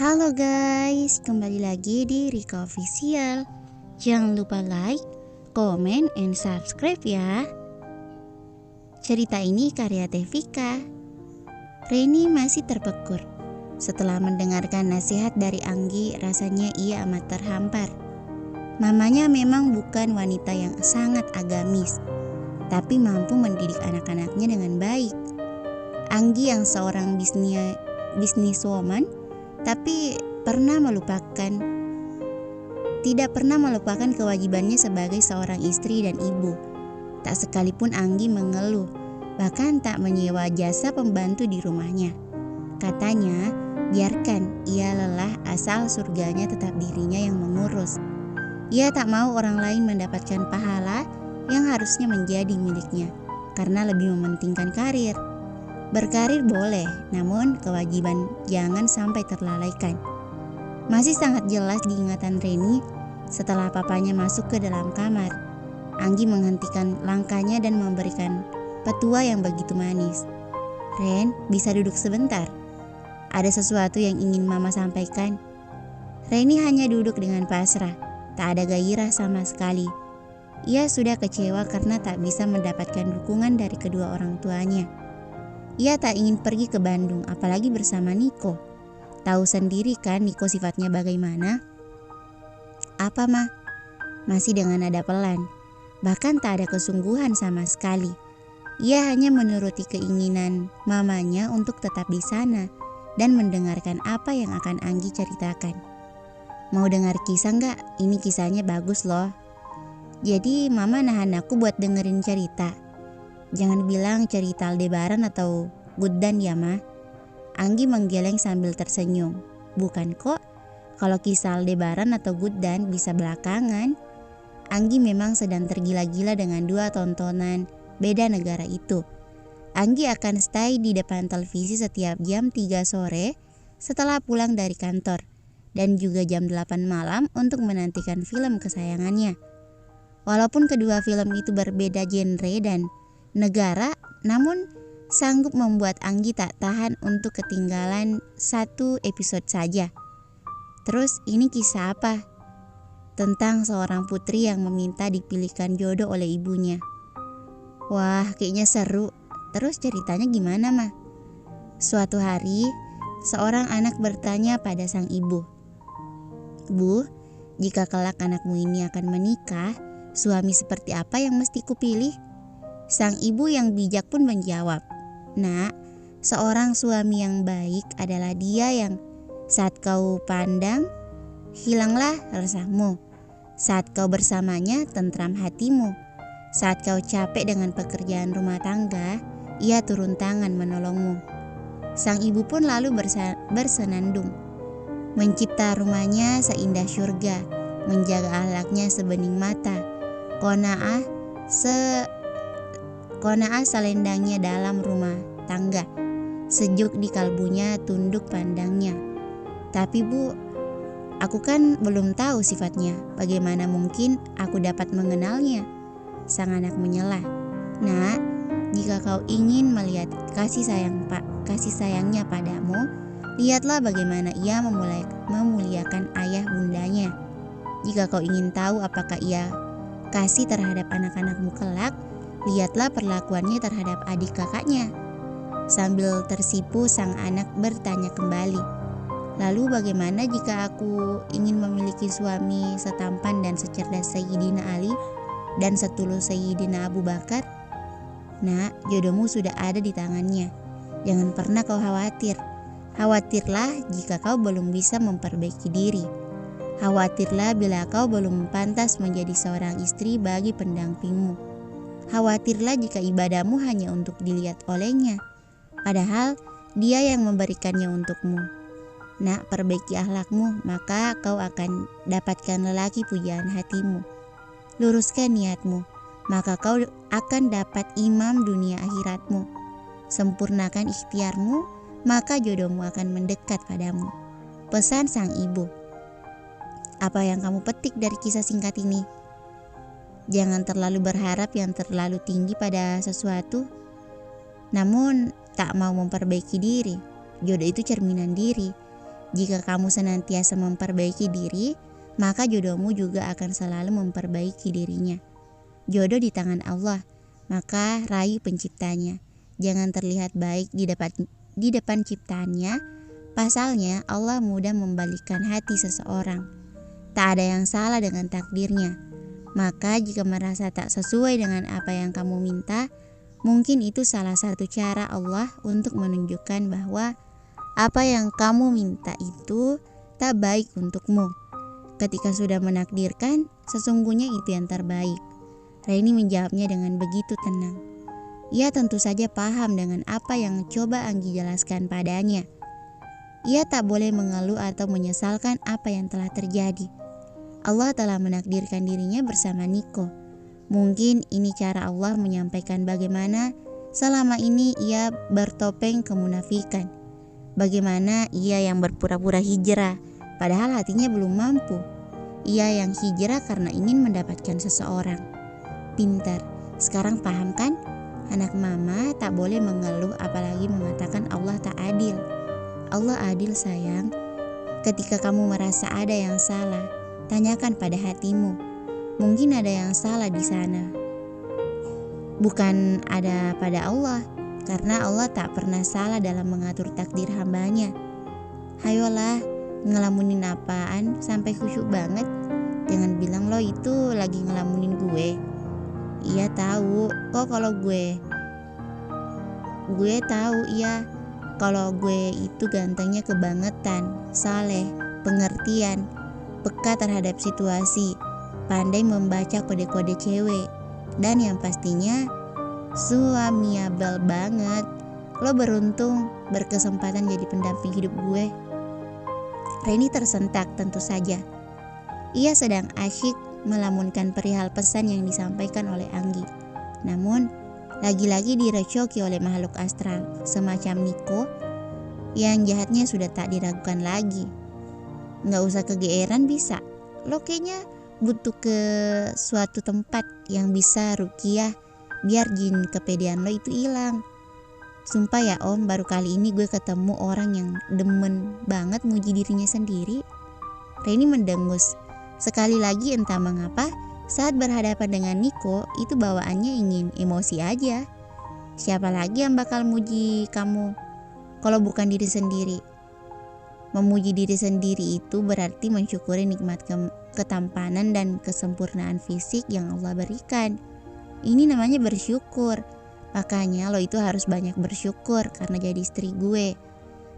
Halo guys, kembali lagi di Rika Official. Jangan lupa like, comment, and subscribe ya. Cerita ini karya Tevika. Reni masih terpekur. Setelah mendengarkan nasihat dari Anggi, rasanya ia amat terhampar. Mamanya memang bukan wanita yang sangat agamis, tapi mampu mendidik anak-anaknya dengan baik. Anggi yang seorang bisniswoman, tapi tidak pernah melupakan kewajibannya sebagai seorang istri dan ibu. Tak sekalipun Anggi mengeluh, bahkan tak menyewa jasa pembantu di rumahnya. Katanya, biarkan ia lelah asal surganya tetap dirinya yang mengurus. Ia tak mau orang lain mendapatkan pahala yang harusnya menjadi miliknya, karena lebih mementingkan karir. Berkarir boleh, namun kewajiban jangan sampai terlalaikan. Masih sangat jelas diingatan Reni setelah papanya masuk ke dalam kamar. Anggi menghentikan langkahnya dan memberikan petua yang begitu manis. "Ren, bisa duduk sebentar? Ada sesuatu yang ingin Mama sampaikan." Reni hanya duduk dengan pasrah, tak ada gairah sama sekali. Ia sudah kecewa karena tak bisa mendapatkan dukungan dari kedua orang tuanya. Ia tak ingin pergi ke Bandung, apalagi bersama Niko. Tahu sendiri kan Niko sifatnya bagaimana? "Apa, Ma?" Masih dengan nada pelan. Bahkan tak ada kesungguhan sama sekali. Ia hanya menuruti keinginan mamanya untuk tetap di sana dan mendengarkan apa yang akan Anggi ceritakan. "Mau dengar kisah nggak? Ini kisahnya bagus loh." "Jadi Mama nahan aku buat dengerin cerita? Jangan bilang cerita Aldebaran atau Guddan ya, Ma?" Anggi menggeleng sambil tersenyum. "Bukan kok, kalau kisah Aldebaran atau Guddan bisa belakangan." Anggi memang sedang tergila-gila dengan dua tontonan beda negara itu. Anggi akan stay di depan televisi setiap jam 3 sore setelah pulang dari kantor, dan juga jam 8 malam untuk menantikan film kesayangannya. Walaupun kedua film itu berbeda genre dan negara, namun sanggup membuat Anggi tak tahan untuk ketinggalan satu episode saja. "Terus ini kisah apa?" "Tentang seorang putri yang meminta dipilihkan jodoh oleh ibunya." "Wah, kayaknya seru. Terus ceritanya gimana, Ma?" Suatu hari, seorang anak bertanya pada sang ibu, "Bu, jika kelak anakmu ini akan menikah, suami seperti apa yang mesti kupilih?" Sang ibu yang bijak pun menjawab, "Nak, seorang suami yang baik adalah dia yang saat kau pandang, hilanglah resahmu. Saat kau bersamanya, tentram hatimu. Saat kau capek dengan pekerjaan rumah tangga, ia turun tangan menolongmu." Sang ibu pun lalu bersenandung, mencipta rumahnya seindah surga, menjaga ahlaknya sebening mata, Qanaah selendangnya dalam rumah tangga, sejuk di kalbunya tunduk pandangnya. "Tapi Bu, aku kan belum tahu sifatnya. Bagaimana mungkin aku dapat mengenalnya?" Sang anak menyelah. "Nak, jika kau ingin melihat kasih sayangnya padamu, lihatlah bagaimana ia memuliakan ayah bundanya. Jika kau ingin tahu apakah ia kasih terhadap anak-anakmu kelak, lihatlah perlakuannya terhadap adik kakaknya." Sambil tersipu, sang anak bertanya kembali, "Lalu bagaimana jika aku ingin memiliki suami setampan dan secerdas Sayyidina Ali dan setulus Sayyidina Abu Bakar?" "Nak, jodohmu sudah ada di tangannya. Jangan pernah kau khawatir. Khawatirlah jika kau belum bisa memperbaiki diri. Khawatirlah bila kau belum pantas menjadi seorang istri bagi pendampingmu. Khawatirlah jika ibadahmu hanya untuk dilihat olehnya, padahal dia yang memberikannya untukmu. Nak, perbaiki akhlakmu, maka kau akan dapatkan lelaki pujaan hatimu. Luruskan niatmu, maka kau akan dapat imam dunia akhiratmu. Sempurnakan ikhtiarmu, maka jodohmu akan mendekat padamu." Pesan sang ibu. Apa yang kamu petik dari kisah singkat ini? Jangan terlalu berharap yang terlalu tinggi pada sesuatu, namun tak mau memperbaiki diri. Jodoh itu cerminan diri. Jika kamu senantiasa memperbaiki diri, maka jodohmu juga akan selalu memperbaiki dirinya. Jodoh di tangan Allah, maka raih penciptanya. Jangan terlihat baik di depan ciptaannya. Pasalnya Allah mudah membalikkan hati seseorang. Tak ada yang salah dengan takdirnya. Maka jika merasa tak sesuai dengan apa yang kamu minta, mungkin itu salah satu cara Allah untuk menunjukkan bahwa apa yang kamu minta itu tak baik untukmu. Ketika sudah menakdirkan, sesungguhnya itu yang terbaik. Reni menjawabnya dengan begitu tenang. Ia tentu saja paham dengan apa yang coba Anggi jelaskan padanya. Ia tak boleh mengeluh atau menyesalkan apa yang telah terjadi. Allah telah menakdirkan dirinya bersama Niko. Mungkin ini cara Allah menyampaikan bagaimana selama ini ia bertopeng kemunafikan. Bagaimana ia yang berpura-pura hijrah, padahal hatinya belum mampu. Ia yang hijrah karena ingin mendapatkan seseorang. Pintar, sekarang paham kan? Anak mama tak boleh mengeluh apalagi mengatakan Allah tak adil. Allah adil sayang. Ketika kamu merasa ada yang salah, tanyakan pada hatimu. Mungkin ada yang salah di sana. Bukan ada pada Allah, karena Allah tak pernah salah dalam mengatur takdir hambanya. Hayolah, ngelamunin apaan sampai khusyuk banget? Jangan bilang lo itu lagi ngelamunin gue. Iya tahu kok kalau gue tahu iya kalau gue itu gantengnya kebangetan, saleh, pengertian, peka terhadap situasi, pandai membaca kode-kode cewek, dan yang pastinya suamiable banget. Lo beruntung berkesempatan jadi pendamping hidup gue. Reni tersentak tentu saja. Ia sedang asyik melamunkan perihal pesan yang disampaikan oleh Anggi. Namun, lagi-lagi direcoki oleh makhluk astral semacam Niko yang jahatnya sudah tak diragukan lagi. Nggak usah kegeeran bisa. Lo kayaknya butuh ke suatu tempat yang bisa rukiah biar jin kepedean lo itu hilang. Sumpah ya om, baru kali ini gue ketemu orang yang demen banget muji dirinya sendiri. Reni mendengus. Sekali lagi entah mengapa saat berhadapan dengan Niko itu bawaannya ingin emosi aja. Siapa lagi yang bakal muji kamu kalau bukan diri sendiri? Memuji diri sendiri itu berarti mensyukuri nikmat ketampanan dan kesempurnaan fisik yang Allah berikan. Ini namanya bersyukur. Makanya lo itu harus banyak bersyukur karena jadi istri gue.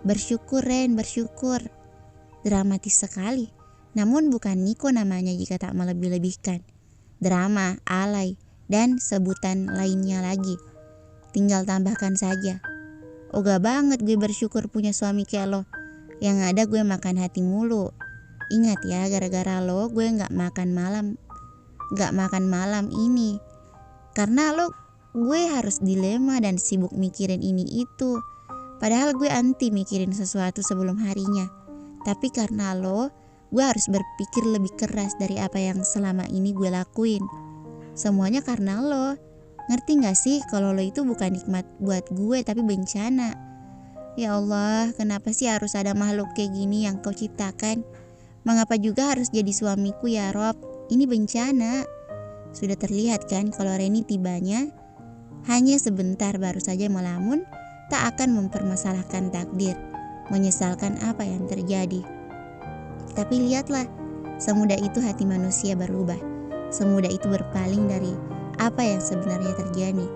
Bersyukur Ren, bersyukur. Dramatis sekali. Namun bukan Niko namanya jika tak melebih-lebihkan. Drama, alay, dan sebutan lainnya lagi. Tinggal tambahkan saja. Oga banget gue bersyukur punya suami kayak lo. Yang ada gue makan hati mulu. Ingat ya, gara-gara lo gue gak makan malam ini. Karena lo gue harus dilema dan sibuk mikirin ini itu. Padahal gue anti mikirin sesuatu sebelum harinya. Tapi karena lo, gue harus berpikir lebih keras dari apa yang selama ini gue lakuin. Semuanya karena lo. Ngerti gak sih kalau lo itu bukan nikmat buat gue tapi bencana. Ya Allah, kenapa sih harus ada makhluk kayak gini yang kau ciptakan? Mengapa juga harus jadi suamiku ya Rob? Ini bencana. Sudah terlihat kan kalau Reni tibanya hanya sebentar baru saja melamun, tak akan mempermasalahkan takdir, menyesalkan apa yang terjadi. Tapi lihatlah, semudah itu hati manusia berubah, semudah itu berpaling dari apa yang sebenarnya terjadi.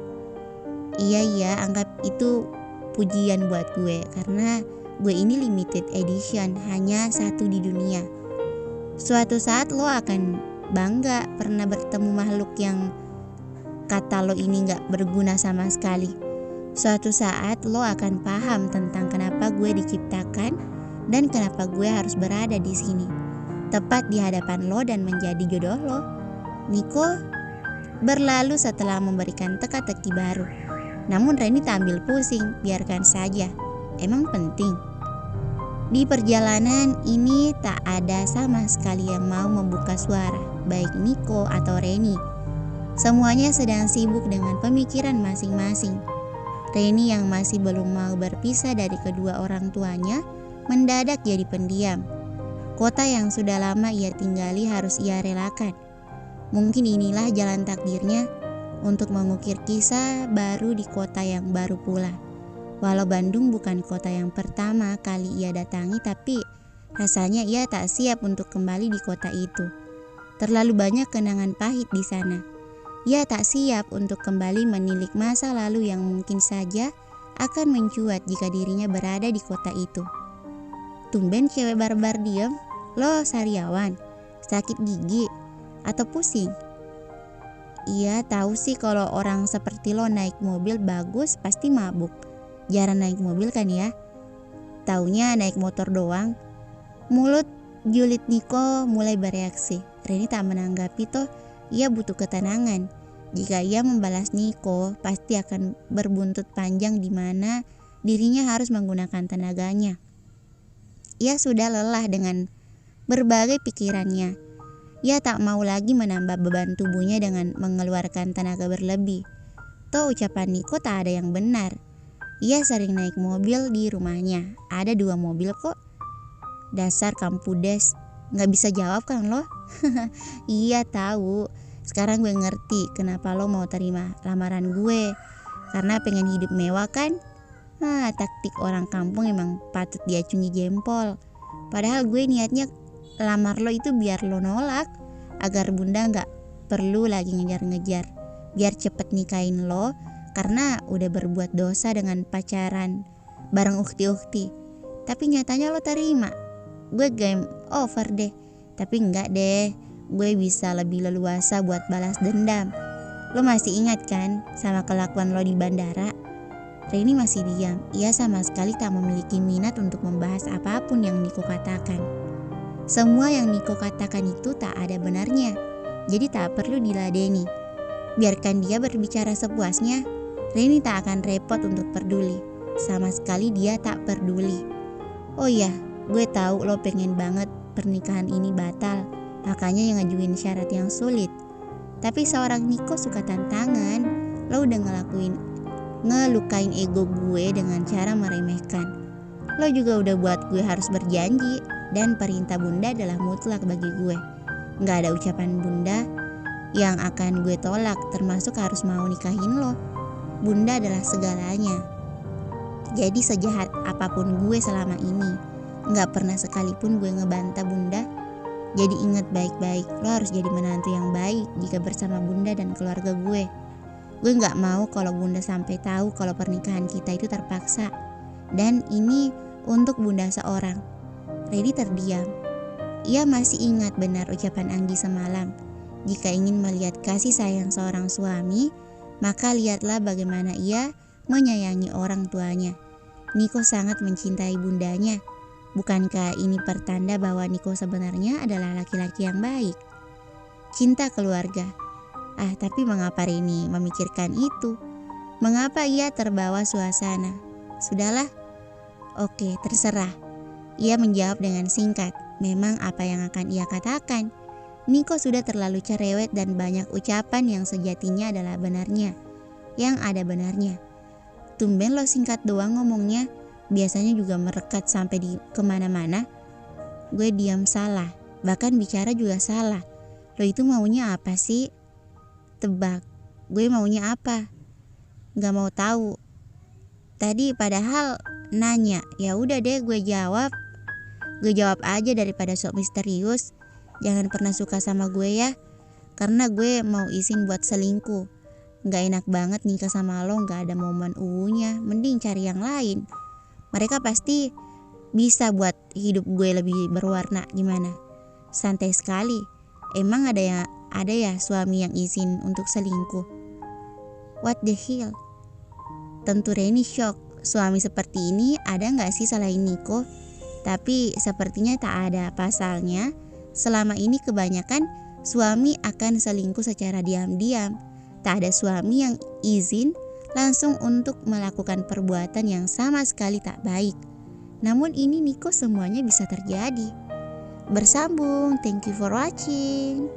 Iya, anggap itu pujian buat gue, karena gue ini limited edition, hanya satu di dunia. Suatu saat lo akan bangga pernah bertemu makhluk yang kata lo ini gak berguna sama sekali. Suatu saat lo akan paham tentang kenapa gue diciptakan dan kenapa gue harus berada di sini, tepat di hadapan lo dan menjadi jodoh lo. Niko berlalu setelah memberikan teka-teki baru. Namun Reni tak ambil pusing, biarkan saja. Emang penting? Di perjalanan ini tak ada sama sekali yang mau membuka suara, baik Niko atau Reni. Semuanya sedang sibuk dengan pemikiran masing-masing. Reni yang masih belum mau berpisah dari kedua orang tuanya mendadak jadi pendiam. Kota yang sudah lama ia tinggali harus ia relakan. Mungkin inilah jalan takdirnya untuk mengukir kisah baru di kota yang baru pula. Walau Bandung bukan kota yang pertama kali ia datangi, tapi rasanya ia tak siap untuk kembali di kota itu. Terlalu banyak kenangan pahit di sana. Ia tak siap untuk kembali menilik masa lalu yang mungkin saja akan mencuat jika dirinya berada di kota itu. Tumben cewek barbar diem. Lo sariawan, sakit gigi, atau pusing? Iya tahu sih kalau orang seperti lo naik mobil bagus pasti mabuk. Jarang naik mobil kan ya? Taunya naik motor doang. Mulut julid Niko mulai bereaksi. Reni tak menanggapi toh ia butuh ketenangan. Jika ia membalas Niko pasti akan berbuntut panjang di mana dirinya harus menggunakan tenaganya. Ia sudah lelah dengan berbagai pikirannya. Ia tak mau lagi menambah beban tubuhnya dengan mengeluarkan tenaga berlebih. Toh ucapan Niko tak ada yang benar. Ia sering naik mobil di rumahnya. Ada 2 mobil kok. Dasar kampudes. Gak bisa jawab kan lo? Iya tahu. Sekarang gue ngerti kenapa lo mau terima lamaran gue. Karena pengen hidup mewah kan? Taktik orang kampung emang patut diacungi jempol. Padahal gue niatnya lamar lo itu biar lo nolak, agar bunda gak perlu lagi ngejar-ngejar, biar cepet nikahin lo karena udah berbuat dosa dengan pacaran bareng ukti-ukti. Tapi nyatanya lo terima. Gue game over deh. Tapi enggak deh, gue bisa lebih leluasa buat balas dendam. Lo masih ingat kan sama kelakuan lo di bandara? Reni masih diam. Ia sama sekali tak memiliki minat untuk membahas apapun yang Niko katakan. Semua yang Niko katakan itu tak ada benarnya, jadi tak perlu diladeni. Biarkan dia berbicara sepuasnya. Reni tak akan repot untuk peduli. Sama sekali dia tak peduli. Oh iya, gue tahu lo pengen banget pernikahan ini batal, makanya yang ngajuin syarat yang sulit. Tapi seorang Niko suka tantangan. Lo udah ngelukain ego gue dengan cara meremehkan. Lo juga udah buat gue harus berjanji, dan perintah bunda adalah mutlak bagi gue. Gak ada ucapan bunda yang akan gue tolak, termasuk harus mau nikahin lo. Bunda adalah segalanya. Jadi sejahat apapun gue selama ini, gak pernah sekalipun gue ngebantah bunda. Jadi ingat baik-baik, lo harus jadi menantu yang baik jika bersama bunda dan keluarga gue. Gue gak mau kalau bunda sampai tahu kalau pernikahan kita itu terpaksa. Dan ini untuk bunda seorang. Reni terdiam. Ia masih ingat benar ucapan Anggi semalam. Jika ingin melihat kasih sayang seorang suami, maka lihatlah bagaimana ia menyayangi orang tuanya. Niko sangat mencintai bundanya. Bukankah ini pertanda bahwa Niko sebenarnya adalah laki-laki yang baik? Cinta keluarga. Tapi mengapa Reni memikirkan itu? Mengapa ia terbawa suasana? Sudahlah. Oke, terserah. Ia menjawab dengan singkat. Memang apa yang akan ia katakan? Niko sudah terlalu cerewet dan banyak ucapan yang sejatinya adalah benarnya. Yang ada benarnya. Tumben lo singkat doang ngomongnya. Biasanya juga merekat sampai di kemana-mana. Gue diam salah. Bahkan bicara juga salah. Lo itu maunya apa sih? Tebak, gue maunya apa? Gak mau tahu. Tadi padahal nanya, ya udah deh gue jawab. Gue jawab aja daripada sok misterius. Jangan pernah suka sama gue ya. Karena gue mau izin buat selingkuh. Gak enak banget nikah sama lo gak ada momen uhunya. Mending cari yang lain. Mereka pasti bisa buat hidup gue lebih berwarna. Gimana? Santai sekali. Emang ada ya suami yang izin untuk selingkuh? What the hell? Tentu Reni shock. Suami seperti ini ada gak sih selain Niko? Tapi sepertinya tak ada pasalnya. Selama ini kebanyakan suami akan selingkuh secara diam-diam. Tak ada suami yang izin langsung untuk melakukan perbuatan yang sama sekali tak baik. Namun ini Niko semuanya bisa terjadi. Bersambung, thank you for watching.